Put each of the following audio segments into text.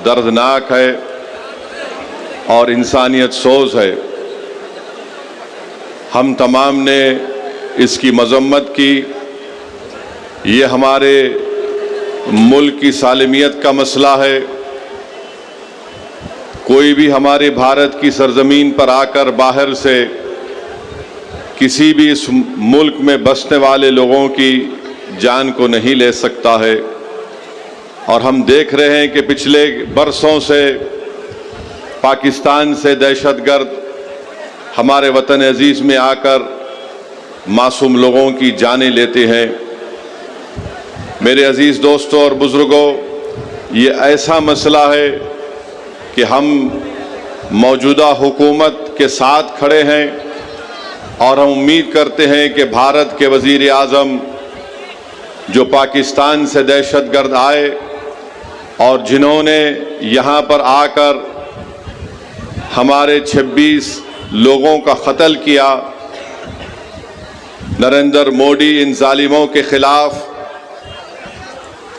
दर्दनाक है और इंसानियत सोज है। हम तमाम ने इसकी मजम्मत की। ये हमारे मुल्क की सालिमियत का मसला है। कोई भी हमारे भारत की सरजमीन पर आकर बाहर से किसी भी इस मुल्क में बसने वाले लोगों की जान को नहीं ले सकता है। और हम देख रहे हैं कि पिछले बरसों से पाकिस्तान से दहशतगर्द हमारे वतन अजीज़ में आकर मासूम लोगों की जानें लेते हैं। मेरे अजीज़ दोस्तों और बुज़ुर्गों, ये ऐसा मसला है कि हम मौजूदा हुकूमत के साथ खड़े हैं और हम उम्मीद करते हैं कि भारत के वज़ीर आज़म जो पाकिस्तान से दहशतगर्द आए और जिन्होंने यहाँ पर आकर हमारे 26 लोगों का कत्ल किया, नरेंद्र मोदी इन जालिमों के खिलाफ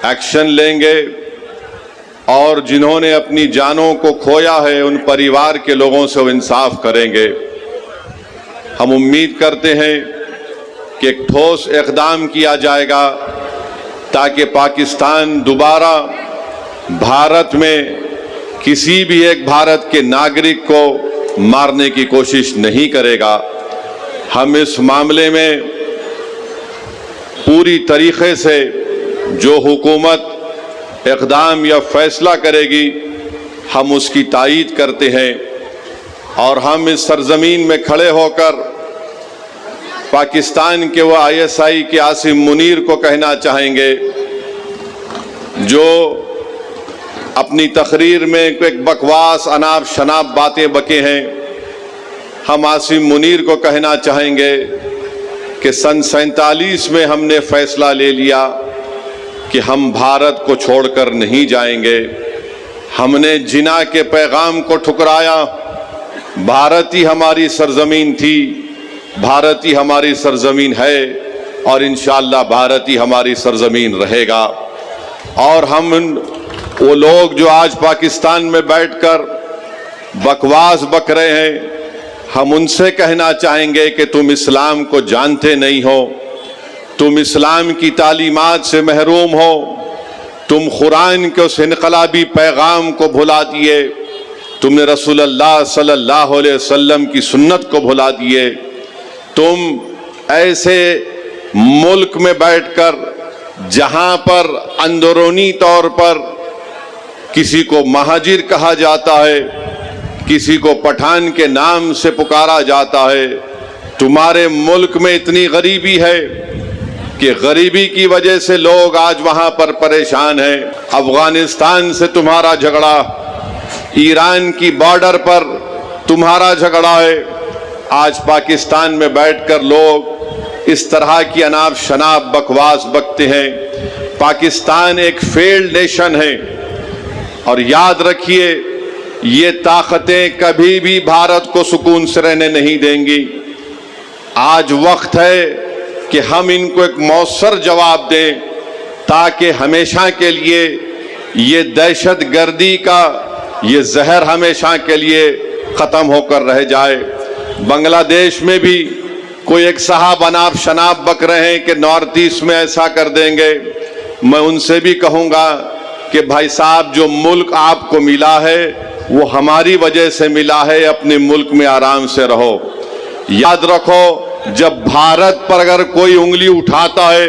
एक्शन लेंगे और जिन्होंने अपनी जानों को खोया है उन परिवार के लोगों से वो इंसाफ करेंगे। हम उम्मीद करते हैं कि एक ठोस इक़दाम किया जाएगा ताकि पाकिस्तान दोबारा भारत में किसी भी एक भारत के नागरिक को मारने की कोशिश नहीं करेगा। हम इस मामले में पूरी तरीके से जो हुकूमत इक़दाम या फैसला करेगी हम उसकी तायीद करते हैं और हम इस सरजमीन में खड़े होकर पाकिस्तान के वो ISI के आसिम मुनीर को कहना चाहेंगे जो अपनी तकरीर में एक बकवास अनाप शनाप बातें बके हैं। हम आसिम मुनीर को कहना चाहेंगे कि सन 47 में हमने फैसला ले लिया कि हम भारत को छोड़कर नहीं जाएंगे। हमने जिना के पैगाम को ठुकराया। भारत ही हमारी सरजमीन थी, भारत ही हमारी सरजमीन है और इंशाअल्लाह भारत ही हमारी सरजमीन रहेगा। और हम वो लोग जो आज पाकिस्तान में बैठकर बकवास बक रहे हैं, हम उनसे कहना चाहेंगे कि तुम इस्लाम को जानते नहीं हो, तुम इस्लाम की तालीमात से महरूम हो, तुम कुरान के उस इनकलाबी पैगाम को भुला दिए, तुमने रसूलुल्लाह सल्लल्लाहु अलैहि वसल्लम की सुन्नत को भुला दिए। तुम ऐसे मुल्क में बैठकर जहां पर अंदरूनी तौर पर किसी को महाजिर कहा जाता है, किसी को पठान के नाम से पुकारा जाता है, तुम्हारे मुल्क में इतनी गरीबी है कि गरीबी की वजह से लोग आज वहां पर परेशान हैं। अफगानिस्तान से तुम्हारा झगड़ा, ईरान की बॉर्डर पर तुम्हारा झगड़ा है। आज पाकिस्तान में बैठकर लोग इस तरह की अनाप शनाप बकवास बकते हैं। पाकिस्तान एक फेल्ड नेशन है और याद रखिए ये ताकतें कभी भी भारत को सुकून से रहने नहीं देंगी। आज वक्त है कि हम इनको एक मौसर जवाब दें ताकि हमेशा के लिए ये दहशत गर्दी का ये जहर हमेशा के लिए ख़त्म होकर रह जाए। बांग्लादेश में भी कोई एक साहब अनाप शनाप बक रहे हैं कि नॉर्थ ईस्ट में ऐसा कर देंगे। मैं उनसे भी कहूँगा कि भाई साहब जो मुल्क आपको मिला है वो हमारी वजह से मिला है, अपने मुल्क में आराम से रहो। याद रखो जब भारत पर अगर कोई उंगली उठाता है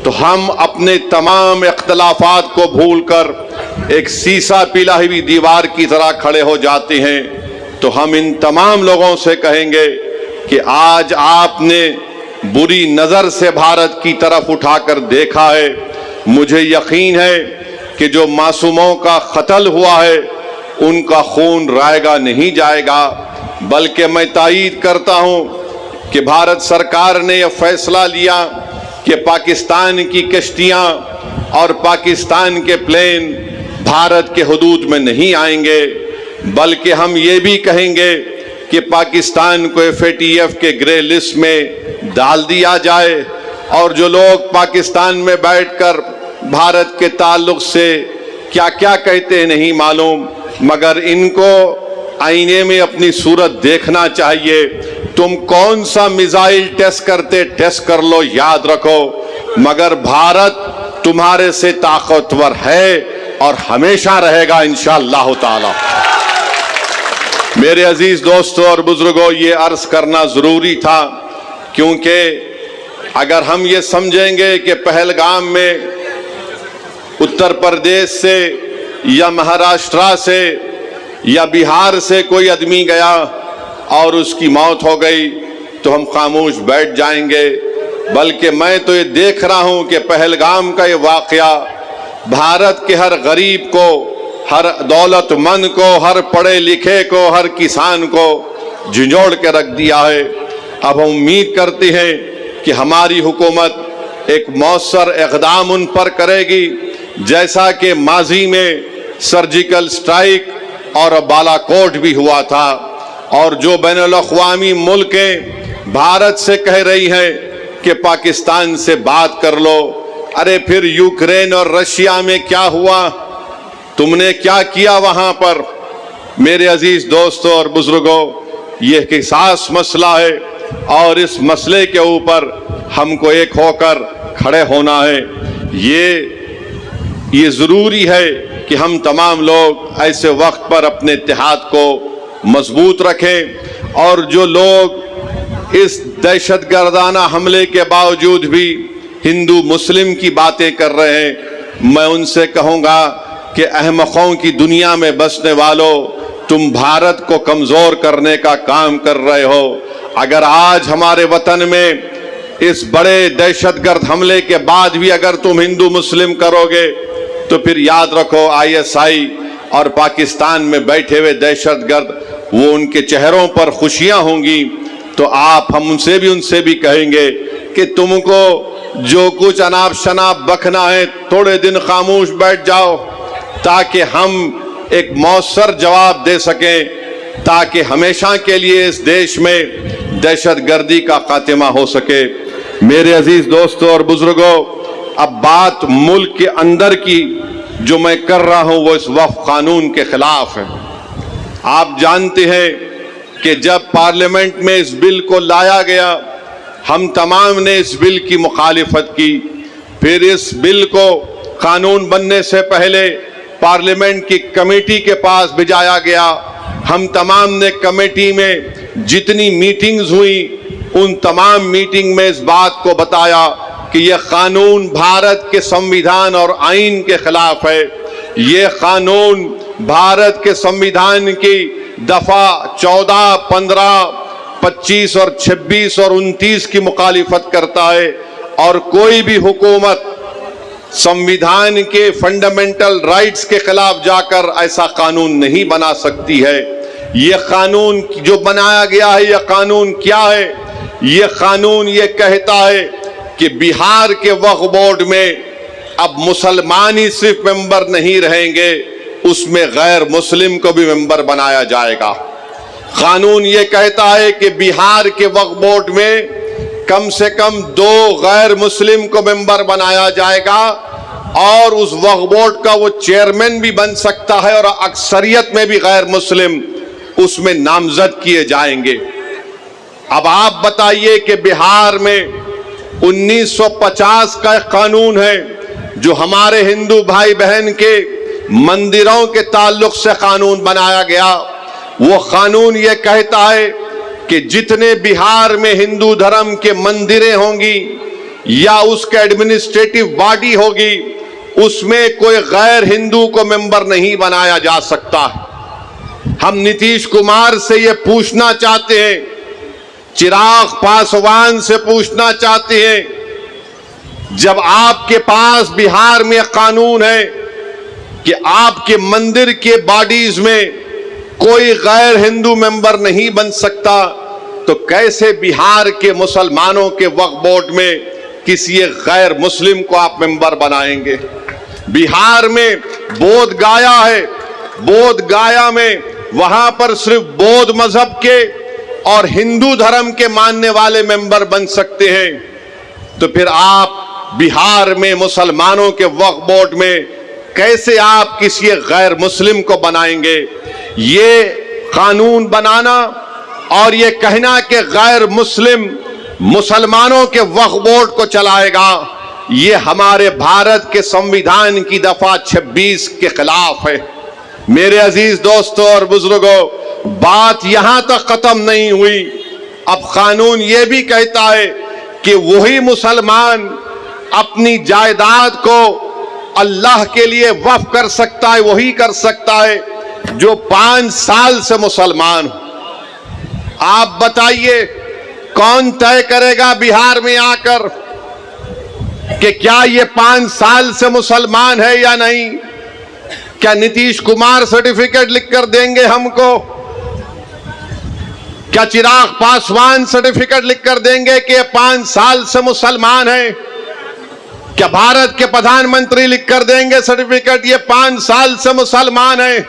तो हम अपने तमाम इख्तलाफात को भूलकर एक सीसा पिला हुई दीवार की तरह खड़े हो जाते हैं। तो हम इन तमाम लोगों से कहेंगे कि आज आपने बुरी नज़र से भारत की तरफ उठाकर देखा है। मुझे यकीन है कि जो मासूमों का कत्ल हुआ है उनका खून रायगा नहीं जाएगा, बल्कि मैं तायीद करता हूँ कि भारत सरकार ने यह फैसला लिया कि पाकिस्तान की कश्तियाँ और पाकिस्तान के प्लेन भारत के हुदूद में नहीं आएंगे, बल्कि हम ये भी कहेंगे कि पाकिस्तान को FATF के ग्रे लिस्ट में डाल दिया जाए और जो लोग पाकिस्तान में बैठकर भारत के ताल्लुक से क्या क्या कहते हैं नहीं मालूम, मगर इनको आईने में अपनी सूरत देखना चाहिए। तुम कौन सा मिसाइल टेस्ट करते टेस्ट कर लो, याद रखो, मगर भारत तुम्हारे से ताकतवर है और हमेशा रहेगा इंशाअल्लाह ताला। मेरे अजीज दोस्तों और बुजुर्गों, ये अर्ज करना जरूरी था, क्योंकि अगर हम ये समझेंगे कि पहलगाम में उत्तर प्रदेश से या महाराष्ट्र से या बिहार से कोई आदमी गया और उसकी मौत हो गई तो हम खामोश बैठ जाएंगे, बल्कि मैं तो ये देख रहा हूं कि पहलगाम का ये वाकया भारत के हर गरीब को, हर दौलतमंद को, हर पढ़े लिखे को, हर किसान को झंझोड़ के रख दिया है। अब हम उम्मीद करते हैं कि हमारी हुकूमत एक मौसर इक़दाम उन पर करेगी, जैसा कि माजी में सर्जिकल स्ट्राइक और बालाकोट भी हुआ था, और जो बैनुल अक़वामी मुल्कें भारत से कह रही हैं कि पाकिस्तान से बात कर लो। अरे फिर यूक्रेन और रशिया में क्या हुआ, तुमने क्या किया वहां पर? मेरे अजीज दोस्तों और बुजुर्गों, ये एक हिसास मसला है और इस मसले के ऊपर हमको एक होकर खड़े होना है। ये ज़रूरी है कि हम तमाम लोग ऐसे वक्त पर अपने इत्तेहाद को मजबूत रखें, और जो लोग इस दहशतगर्दाना हमले के बावजूद भी हिंदू मुस्लिम की बातें कर रहे हैं, मैं उनसे कहूँगा कि अहमकों की दुनिया में बसने वालों, तुम भारत को कमज़ोर करने का काम कर रहे हो। अगर आज हमारे वतन में इस बड़े दहशतगर्द हमले के बाद भी अगर तुम हिंदू मुस्लिम करोगे, तो फिर याद रखो ISI और पाकिस्तान में बैठे हुए दहशतगर्द, वो उनके चेहरों पर खुशियां होंगी। तो हम उनसे भी कहेंगे कि तुमको जो कुछ अनाप शनाप बकना है, थोड़े दिन खामोश बैठ जाओ, ताकि हम एक मौसर जवाब दे सकें, ताकि हमेशा के लिए इस देश में दहशतगर्दी का खात्मा हो सके। मेरे अजीज दोस्तों और बुजुर्गों, अब बात मुल्क के अंदर की जो मैं कर रहा हूं वो इस वक्फ कानून के खिलाफ है। आप जानते हैं कि जब पार्लियामेंट में इस बिल को लाया गया, हम तमाम ने इस बिल की मुखालिफत की। फिर इस बिल को कानून बनने से पहले पार्लियामेंट की कमेटी के पास भिजाया गया। हम तमाम ने कमेटी में जितनी मीटिंग्स हुई, उन तमाम मीटिंग में इस बात को बताया कि यह कानून भारत के संविधान और आइन के खिलाफ है। यह कानून भारत के संविधान की दफा 14, 15, 25 और 26 और 29 की मुखालिफत करता है, और कोई भी हुकूमत संविधान के फंडामेंटल राइट्स के खिलाफ जाकर ऐसा कानून नहीं बना सकती है। यह कानून जो बनाया गया है, यह कानून क्या है? यह कानून ये कहता है कि बिहार के वक्फ बोर्ड में अब मुसलमान ही सिर्फ मेंबर नहीं रहेंगे, उसमें गैर मुस्लिम को भी मेंबर बनाया जाएगा। कानून ये कहता है कि बिहार के वक्फ बोर्ड में कम से कम 2 गैर मुस्लिम को मेंबर बनाया जाएगा, और उस वक्फ बोर्ड का वो चेयरमैन भी बन सकता है, और अक्सरियत में भी गैर मुस्लिम उसमें नामजद किए जाएंगे। अब आप बताइए कि बिहार में 1950 का कानून है जो हमारे हिंदू भाई बहन के मंदिरों के ताल्लुक से कानून बनाया गया। वो कानून ये कहता है कि जितने बिहार में हिंदू धर्म के मंदिरें होंगी या उसके एडमिनिस्ट्रेटिव बॉडी होगी, उसमें कोई गैर हिंदू को मेंबर नहीं बनाया जा सकता। हम नीतीश कुमार से ये पूछना चाहते हैं, चिराग पासवान से पूछना चाहते हैं, जब आपके पास बिहार में कानून है कि आपके मंदिर के बॉडीज में कोई गैर हिंदू मेंबर नहीं बन सकता, तो कैसे बिहार के मुसलमानों के वक्फ बोर्ड में किसी गैर मुस्लिम को आप मेंबर बनाएंगे? बिहार में बोध गाया है, बोध गाया में वहां पर सिर्फ बौद्ध मजहब के और हिंदू धर्म के मानने वाले मेंबर बन सकते हैं। तो फिर आप बिहार में मुसलमानों के वक्फ बोर्ड में कैसे आप किसी गैर मुस्लिम को बनाएंगे। ये कानून बनाना और ये कहना कि गैर मुस्लिम मुसलमानों के वक्फ बोर्ड को चलाएगा, ये हमारे भारत के संविधान की दफा 26 के खिलाफ है। मेरे अजीज दोस्तों और बुजुर्गों, बात यहां तक खत्म नहीं हुई। अब कानून ये भी कहता है कि वही मुसलमान अपनी जायदाद को अल्लाह के लिए वक्फ कर सकता है, वही कर सकता है जो 5 साल से मुसलमान हो। आप बताइए कौन तय करेगा बिहार में आकर कि क्या ये 5 साल से मुसलमान है या नहीं? क्या नीतीश कुमार सर्टिफिकेट लिखकर देंगे हमको? क्या चिराग पासवान सर्टिफिकेट लिखकर देंगे कि ये 5 साल से मुसलमान है? क्या भारत के प्रधानमंत्री लिखकर देंगे सर्टिफिकेट ये 5 साल से मुसलमान है?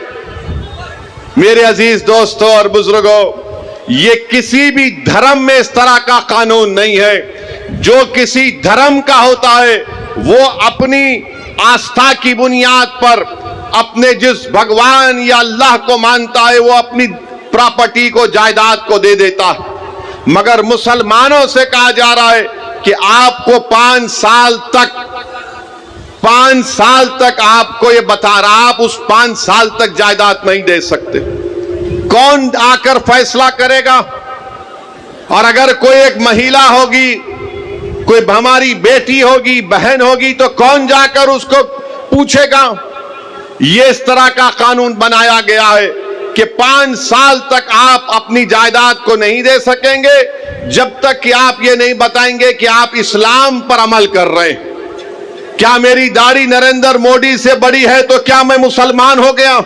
मेरे अजीज दोस्तों और बुजुर्गों, ये किसी भी धर्म में इस तरह का कानून नहीं है। जो किसी धर्म का होता है वो अपनी आस्था की बुनियाद पर अपने जिस भगवान या अल्लाह को मानता है वो अपनी प्रॉपर्टी को, जायदाद को दे देता है। मगर मुसलमानों से कहा जा रहा है कि आपको 5 साल तक आपको ये बता रहा, आप उस 5 साल तक जायदाद नहीं दे सकते। कौन आकर फैसला करेगा? और अगर कोई एक महिला होगी, कोई हमारी बेटी होगी, बहन होगी, तो कौन जाकर उसको पूछेगा? ये इस तरह का कानून बनाया गया है कि 5 साल तक आप अपनी जायदाद को नहीं दे सकेंगे जब तक कि आप ये नहीं बताएंगे कि आप इस्लाम पर अमल कर रहे हैं। क्या मेरी दाढ़ी नरेंद्र मोदी से बड़ी है तो क्या मैं मुसलमान हो गया?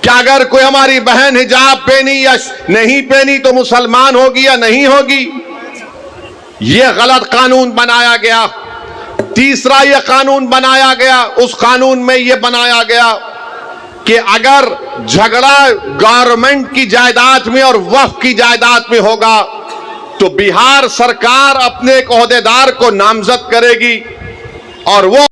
क्या अगर कोई हमारी बहन हिजाब पहनी या नहीं पहनी तो मुसलमान होगी या नहीं होगी? यह गलत कानून बनाया गया। तीसरा यह कानून बनाया गया, उस कानून में यह बनाया गया कि अगर झगड़ा गवर्नमेंट की जायदाद में और वक्फ की जायदाद में होगा तो बिहार सरकार अपने एक ओहदेदार को नामजद करेगी और वो